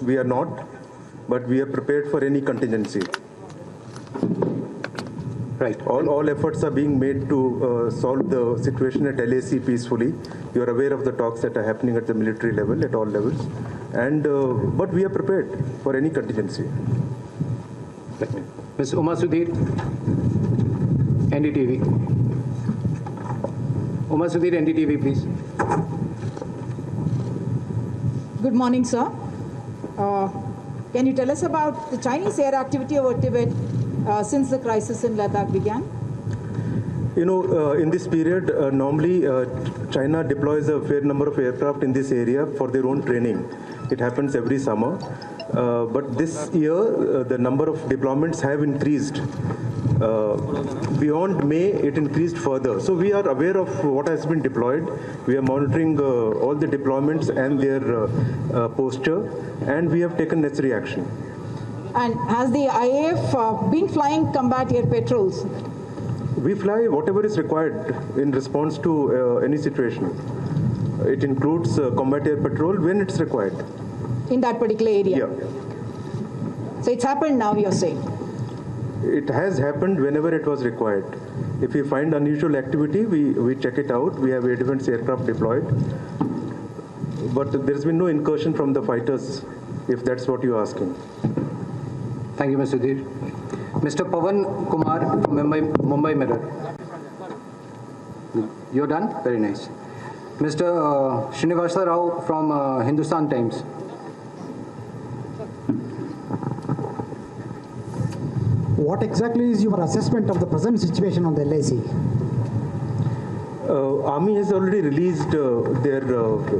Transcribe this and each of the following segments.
we are not, but we are prepared for any contingency. Right. All efforts are being made to solve the situation at LAC peacefully. You are aware of the talks that are happening at the military level, at all levels, and but we are prepared for any contingency. Ms. Uma Sudhir, NDTV. Uma Sudhir, NDTV, please. Good morning, sir. Can you tell us about the Chinese air activity over Tibet since the crisis in Ladakh began? You know, in this period, normally China deploys a fair number of aircraft in this area for their own training. It happens every summer. But this year, the number of deployments have increased. Beyond May, it increased further. So we are aware of what has been deployed. We are monitoring all the deployments and their posture, and we have taken necessary action. And has the IAF been flying combat air patrols? We fly whatever is required in response to any situation. It includes combat air patrol when it's required. In that particular area? Yeah. So it's happened now, you're saying? It has happened whenever it was required. If we find unusual activity, we check it out. We have air defense aircraft deployed. But there's been no incursion from the fighters, if that's what you're asking. Thank you, Mr. Sudhir. Mr. Pavan Kumar from Mumbai Mirror. You're done? Very nice. Mr. Srinivasa Rao from Hindustan Times. What exactly is your assessment of the present situation on the LAC? Army has already released their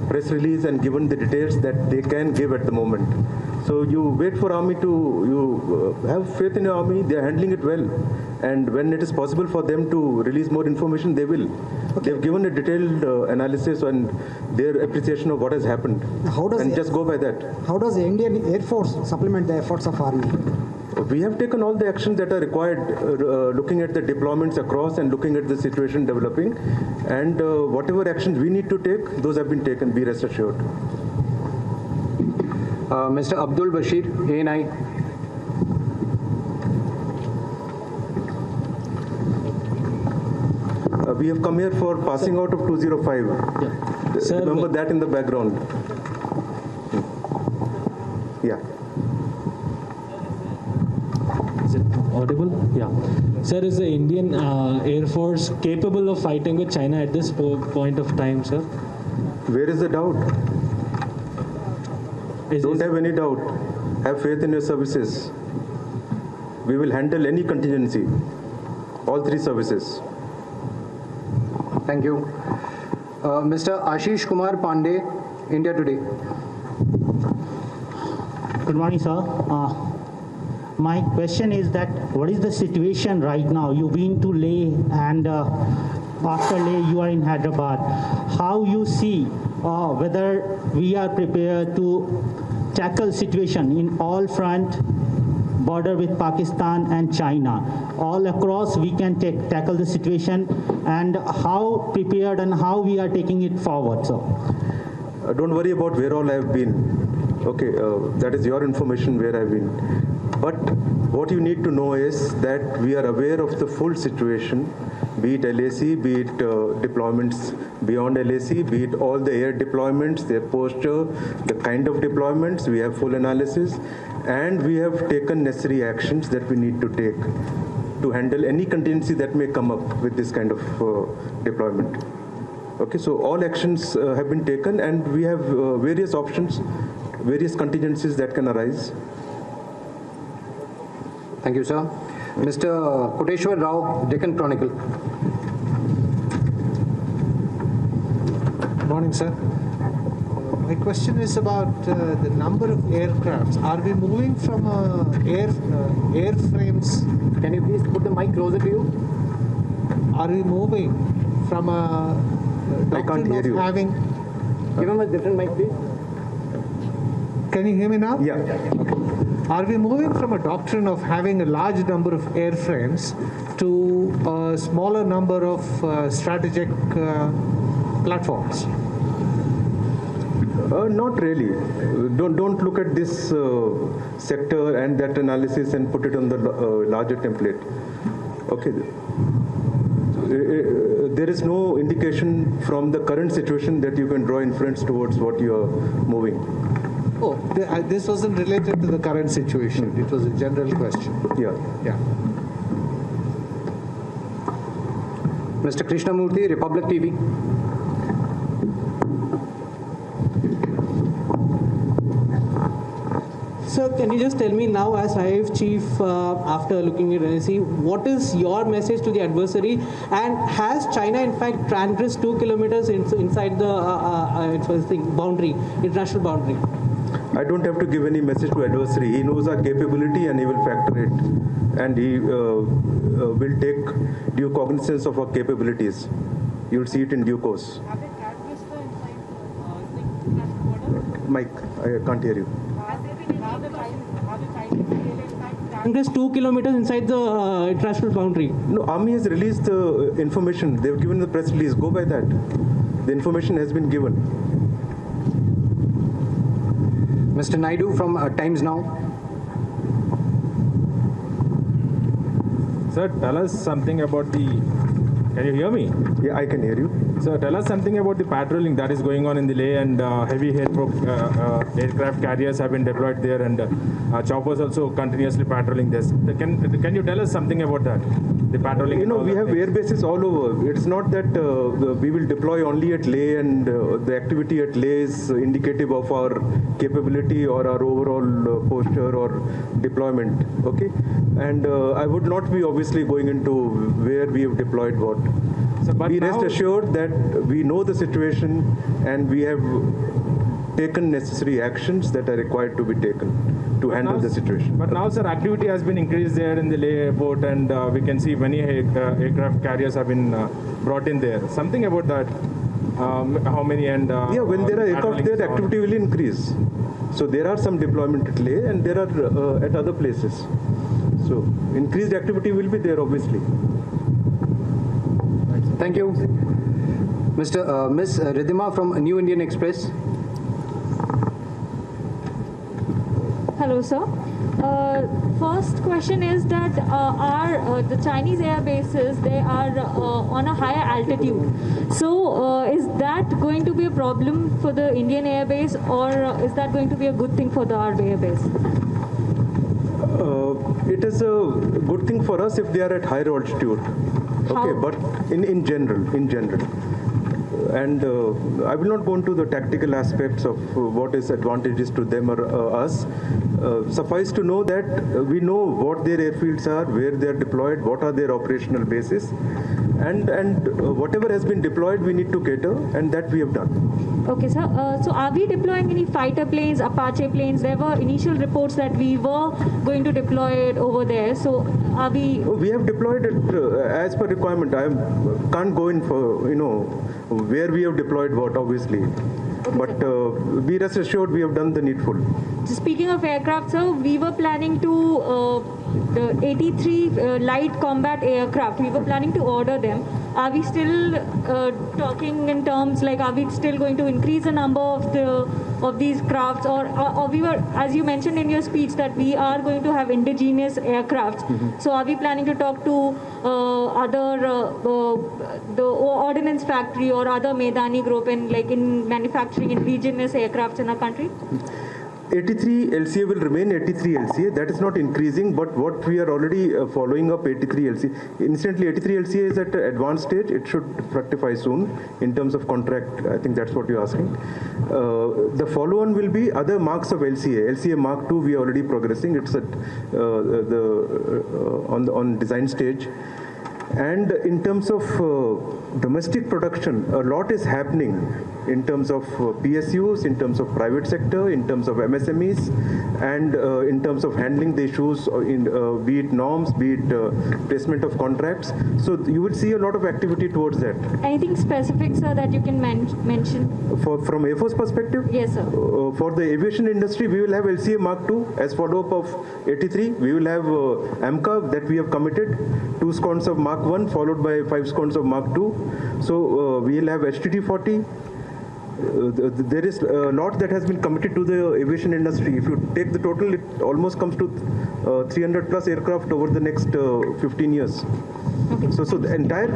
press release and given the details that they can give at the moment. So you wait for Army you have faith in your Army, they are handling it well. And when it is possible for them to release more information, they will. Okay. They've given a detailed analysis and their appreciation of what has happened. Just go by that. How does the Indian Air Force supplement the efforts of Army? We have taken all the actions that are required, looking at the deployments across and looking at the situation developing. And whatever actions we need to take, those have been taken, be rest assured. Mr. Abdul Bashir, ANI. We have come here for passing out of 205. Yeah. Sir, remember that in the background. Yeah. Is it audible? Yeah. Sir, is the Indian Air Force capable of fighting with China at this point of time, sir? Where is the doubt? Don't have any doubt. Have faith in your services. We will handle any contingency. All three services. Thank you. Mr. Ashish Kumar Pandey, India Today. Good morning, sir. My question is that what is the situation right now? You've been to Leh and after Leh you are in Hyderabad. How you see whether we are prepared to tackle situation in all front, border with Pakistan and China. All across we can tackle the situation, and how prepared and how we are taking it forward, sir. Don't worry about where all I have been. Okay, that is your information where I've been. But what you need to know is that we are aware of the full situation, be it LAC, be it deployments beyond LAC, be it all the air deployments, their posture, the kind of deployments. We have full analysis, and we have taken necessary actions that we need to take to handle any contingency that may come up with this kind of deployment. Okay, so all actions have been taken, and we have various options, various contingencies that can arise. Thank you, sir. Mr. Koteshwar Rao, Deccan Chronicle. Morning, sir. My question is about the number of aircrafts. Are we moving from airframes? Can you please put the mic closer to you? Are we moving from a doctrine of having? Give him a different mic, please. Can you hear me now? Yeah. Okay. Are we moving from a doctrine of having a large number of airframes to a smaller number of strategic platforms? Not really. Don't look at this sector and that analysis and put it on the larger template. Okay. There is no indication from the current situation that you can draw inference towards what you are moving. Oh, this wasn't related to the current situation. It was a general question. Yeah. Yeah. Mr. Krishnamurthy, Republic TV. Sir, can you just tell me now, as IAF chief, after looking at NSE, what is your message to the adversary? And has China, in fact, transgressed 2 kilometers inside the boundary, international boundary? I don't have to give any message to adversary. He knows our capability and he will factor it. And he will take due cognizance of our capabilities. You will see it in due course. Have they transgressed the international border? Mike, I can't hear you. Transgressed 2 kilometers inside the international boundary. No, Army has released the information. They've given the press release. Go by that. The information has been given. Mr. Naidu from Times Now. Sir, tell us something about the... Can you hear me? Yeah, I can hear you. So tell us something about the patrolling that is going on in the Leh, and heavy aircraft carriers have been deployed there, and choppers also continuously patrolling this. Can you tell us something about that? The patrolling. You know, we have air bases all over. It's not that we will deploy only at Leh, and the activity at Leh is indicative of our capability or our overall posture or deployment. Okay, and I would not be obviously going into where we have deployed what. So, but be now, rest assured that we know the situation and we have taken necessary actions that are required to be taken to handle the situation. But now, sir, activity has been increased there in the Leh airport, and we can see many aircraft carriers have been brought in there. Something about that. How many and yeah, when there are aircraft there, the activity will increase. So there are some deployment at Leh and there are at other places. So increased activity will be there, obviously. Thank you. Ms. Ridhima from New Indian Express. Hello, sir. First question is that the Chinese air bases, they are on a higher altitude. So is that going to be a problem for the Indian air base, or is that going to be a good thing for our air base? It is a good thing for us if they are at higher altitude. Okay, but in general. And I will not go into the tactical aspects of what is advantages to them or us. Suffice to know that we know what their airfields are, where they are deployed, what are their operational bases, and whatever has been deployed, we need to cater, and that we have done. Okay, sir. So are we deploying any fighter planes, Apache planes? There were initial reports that we were going to deploy it over there. So are we? We have deployed it as per requirement. I can't go in for, where we have deployed what, obviously. Okay, but be rest assured we have done the needful. So speaking of aircraft, sir, we were planning to, the 83 light combat aircraft, we were planning to order them. Are we still talking in terms like, are we still going to increase the number of these crafts, or we were, as you mentioned in your speech, that we are going to have indigenous aircrafts. Mm-hmm. So are we planning to talk to the ordnance factory or other Medani group in manufacturing indigenous aircrafts in our country? 83 LCA will remain 83 LCA. That is not increasing, but what we are already following up 83 LCA. Incidentally, 83 LCA is at an advanced stage. It should fructify soon in terms of contract. I think that's what you're asking. The follow-on will be other marks of LCA. LCA Mark II, we are already progressing. It's at on design stage. And in terms of domestic production, a lot is happening in terms of PSUs, in terms of private sector, in terms of MSMEs, and in terms of handling the issues, be it norms, be it placement of contracts. So you will see a lot of activity towards that. Anything specific, sir, that you can mention? From Air Force perspective? Yes, sir. For the aviation industry, we will have LCA Mark II as follow-up of 83. We will have AMCA that we have committed, 2 squadrons of Mark I followed by 5 squadrons of Mark II. So we will have HTT-40. there is a lot that has been committed to the aviation industry. If you take the total, it almost comes to 300 plus aircraft over the next 15 years. Okay. So the entire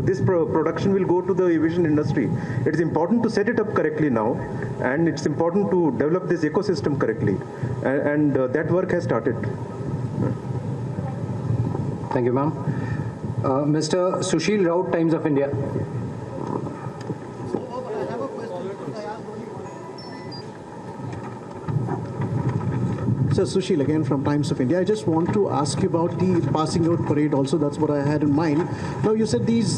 this production will go to the aviation industry. It is important to set it up correctly now, and it's important to develop this ecosystem correctly, and that work has started. Thank you, ma'am. Mr. Sushil Raut, Times of India. So Sushil again from Times of India. I just want to ask you about the passing out parade also. That's what I had in mind. Now you said these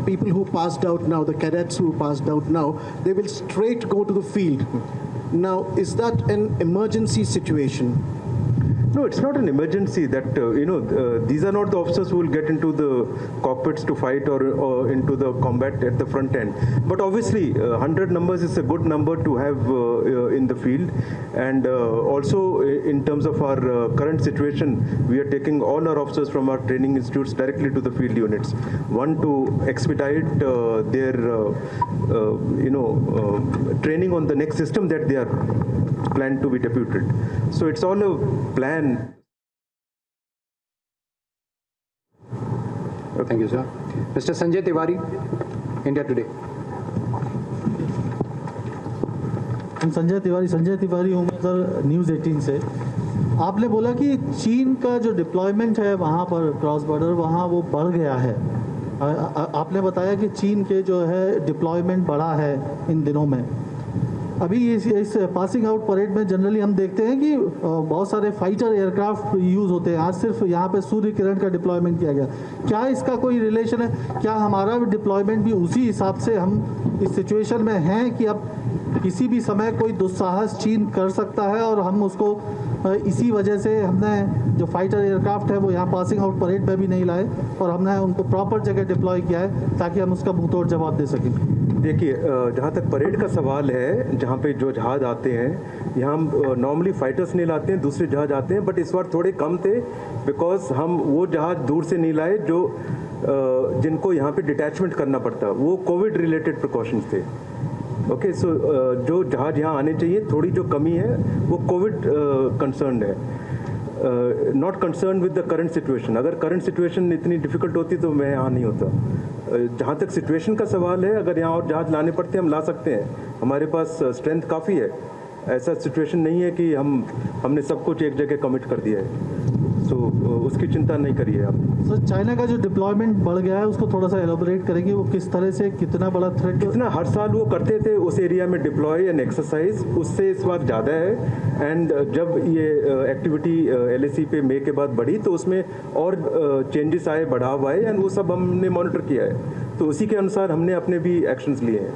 people who passed out now, the cadets who passed out now, they will straight go to the field. Now, is that an emergency situation? No, it's not an emergency that, these are not the officers who will get into the cockpits to fight or into the combat at the front end. But obviously, 100 numbers is a good number to have in the field. And also, in terms of our current situation, we are taking all our officers from our training institutes directly to the field units. One, to expedite their, training on the next system that they are planned to be deputed. So it's all a plan. Thank you, sir. Mr. Sanjay Tiwari, India Today. Sanjay Tiwari हूँ मैं sir news 18 से। आपने बोला कि चीन का जो deployment है वहाँ पर क्रॉस बॉर्डर वहाँ वो बढ़ गया है। आपने बताया कि चीन के जो है डिप्लॉयमेंट बढ़ा है इन दिनों में। अभी इस पासिंग आउट परेड में जनरली हम देखते हैं कि बहुत सारे फाइटर एयरक्राफ्ट यूज़ होते हैं। आज सिर्फ यहाँ पे सूर्य किरण का डिप्लॉयमेंट किया गया। क्या इसका कोई रिलेशन है? क्या हमारा डिप्लॉयमेंट भी उसी हिसाब से हम इस सिचुएशन में हैं कि अब किसी भी समय कोई दुस्साहस चीन कर सकता है और हम उसको इसी वजह से हमने जो फाइटर एयरक्राफ्ट है वो यहाँ पासिंग आउट परेड में भी नहीं लाए और हमने उनको प्रॉपर जगह डिप्लॉय किया है ताकि हम उसका मुंहतोड़ जवाब दे सकें। देखिए, जहाँ तक परेड का सवाल है, जहाँ पे जो जहाज आते हैं, यहाँ हम नॉर्मली फाइटर्स नहीं लाते हैं, दूसरे जहाज आते हैं, बट इस बार थोड़े कम थे बिकॉज हम वो जहाज दूर से नहीं लाए जो जिनको यहाँ पे डिटैचमेंट करना पड़ता। वो कोविड रिलेटेड प्रिकॉशंस थे। ओके, सो जो जहाज यहाँ आने चाहिए, थोड़ी जो कमी है वो कोविड कंसर्न है, not concern with the current situation. अगर करंट सिचुएशन इतनी डिफिकल्ट होती तो मैं यहाँ नहीं होता। जहाँ तक सिचुएशन का सवाल है, अगर यहाँ और जहाज लाने पड़ते हम ला सकते हैं, हमारे पास स्ट्रेंथ काफ़ी है। ऐसा सिचुएशन नहीं है कि हमने सब कुछ एक जगह कमिट कर दिया है, तो उसकी चिंता नहीं करिए आप। सर, चाइना का जो डिप्लॉयमेंट बढ़ गया है उसको थोड़ा सा एलोबरेट करेंगे, वो किस तरह से, कितना बड़ा थ्रेट? कितना हर साल वो करते थे उस एरिया में डिप्लॉय एंड एक्सरसाइज, उससे इस बार ज़्यादा है। एंड जब ये एक्टिविटी LAC पे मई के बाद बढ़ी तो उसमें और चेंजेस आए, बढ़ाव आए, एंड वो सब हमने मॉनिटर किया है। तो उसी के अनुसार हमने अपने भी एक्शंस लिए हैं।